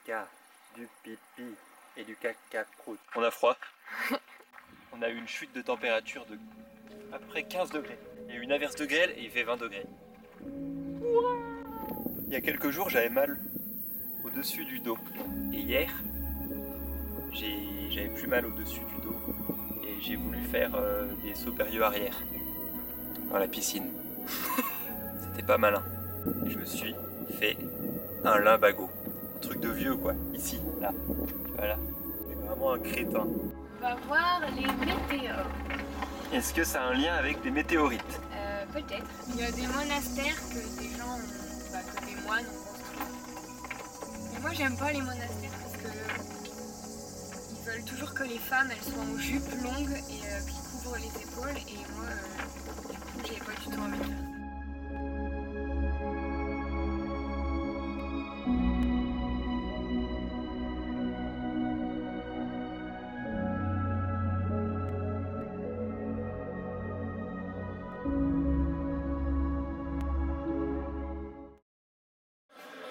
caca, du pipi et du caca croûte. On a froid. On a eu une chute de température de à peu près 15 degrés. Il y a eu une averse de grêle et il fait 20 degrés. Il y a quelques jours, j'avais mal au-dessus du dos. Et hier, j'avais plus mal au-dessus du dos. Et j'ai voulu faire des sauts périlleux arrière dans la piscine. C'était pas malin. Et je me suis fait un limbago. Un truc de vieux quoi. Ici, là. Voilà. Je suis vraiment un crétin. On va voir les météores. Est-ce que ça a un lien avec des météorites? Peut-être. Il y a des monastères que des gens, que des moines ont construits. Mais moi j'aime pas les monastères parce que ils veulent toujours que les femmes elles soient en jupe longue et qui couvrent les épaules et moi du coup j'ai pas du tout envie de faire ça.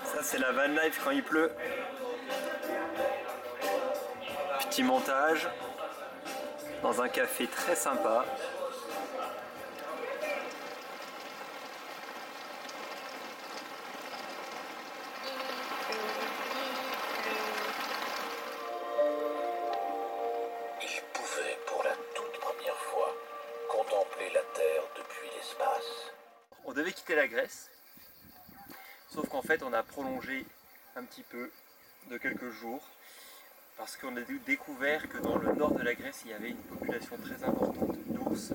Ça c'est la van life quand il pleut. Petit montage dans un café très sympa. Il pouvait pour la toute première fois contempler la Terre depuis l'espace. On devait quitter la Grèce, sauf qu'en fait on a prolongé un petit peu de quelques jours parce qu'on a découvert que dans le nord de la Grèce il y avait une population très importante d'ours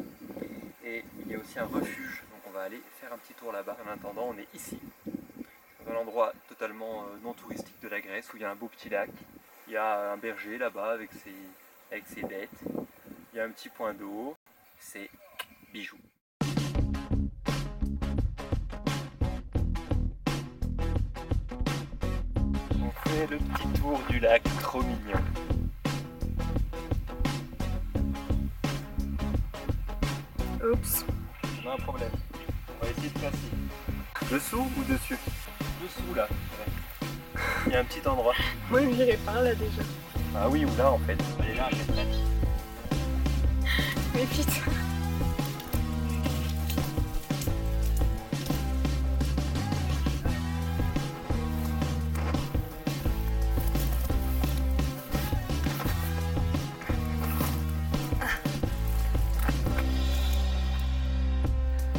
et il y a aussi un refuge, donc on va aller faire un petit tour là-bas. En attendant on est ici, dans un endroit totalement non touristique de la Grèce où il y a un beau petit lac, il y a un berger là-bas avec ses bêtes, il y a un petit point d'eau, c'est bijou. On fait le petit tour du lac, trop mignon. Oups. On a un problème. On va essayer de passer. Dessous ou dessus? Dessous là. Ouais. Il y a un petit endroit. Moi j'irai par là déjà. Ah oui, ou là en fait. On va aller là, peut-être. Mais putain.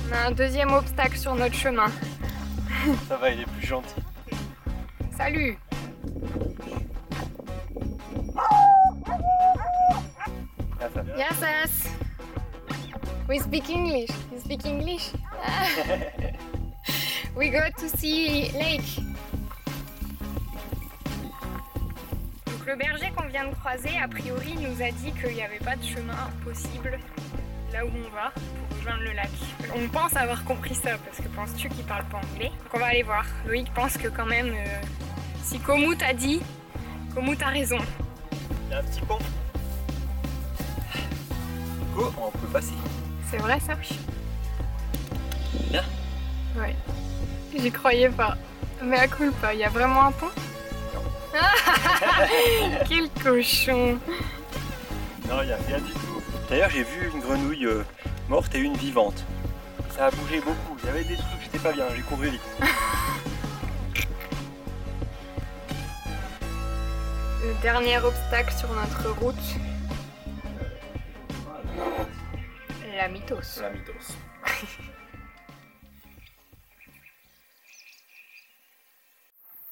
On a un deuxième obstacle sur notre chemin. Ça va, il est plus gentil. Salut! Ah, ça. Yes, we speak English. You speak English? We go to see lake. Donc le berger qu'on vient de croiser, a priori, nous a dit qu'il n'y avait pas de chemin possible là où on va pour rejoindre le lac. On pense avoir compris ça parce que penses-tu qu'il parle pas anglais? Donc on va aller voir. Loïc pense que quand même, si Komoot a dit, Komoot a raison. Il y a un petit pont. Oh, on peut passer. C'est vrai ça? Bien. Ouais. J'y croyais pas. Mais à culpa, il y a vraiment un pont? Quel cochon! Non, il n'y a rien du tout. D'ailleurs, j'ai vu une grenouille morte et une vivante. Ça a bougé beaucoup. Il y avait des trucs, j'étais pas bien, j'ai couru vite. Le dernier obstacle sur notre route. La mythos. La mythos.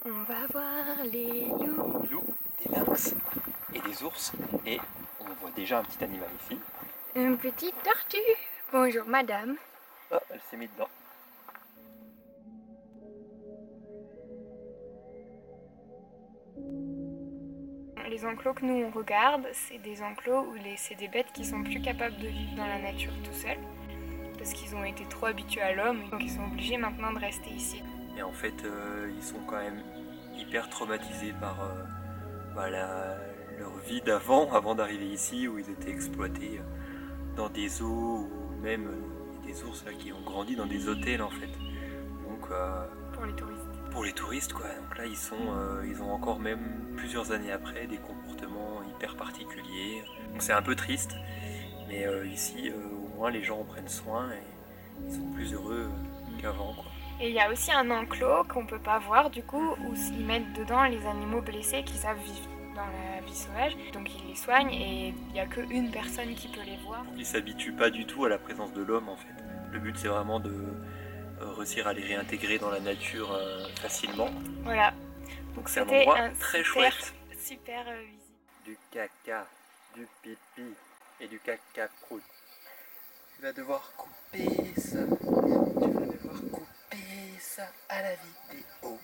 On va voir les loups. Loups, des lynx et des ours. Et on voit déjà un petit animal ici. Une petite tortue. Bonjour madame. Oh, elle s'est mise dedans. Les enclos que nous on regarde, c'est des enclos où c'est des bêtes qui sont plus capables de vivre dans la nature tout seuls. Parce qu'ils ont été trop habitués à l'homme, donc ils sont obligés maintenant de rester ici. Et en fait, ils sont quand même hyper traumatisés par leur vie d'avant, avant d'arriver ici, où ils étaient exploités dans des zoos, ou même des ours là, qui ont grandi dans des hôtels en fait. Donc, Pour les touristes. pour les touristes quoi. Donc là ils ont encore même plusieurs années après des comportements hyper particuliers. Donc c'est un peu triste, mais ici au moins les gens en prennent soin et ils sont plus heureux qu'avant quoi. Et il y a aussi un enclos qu'on peut pas voir du coup, où ils mettent dedans les animaux blessés qui savent vivre dans la vie sauvage. Donc ils les soignent et il n'y a qu'une personne qui peut les voir. Ils s'habituent pas du tout à la présence de l'homme en fait. Le but c'est vraiment de réussir à les réintégrer dans la nature facilement. Voilà. Donc c'est un endroit très chouette. Super visite. Du caca, du pipi et du caca prout. Tu vas devoir couper ça. Tu vas devoir couper ça à la vidéo.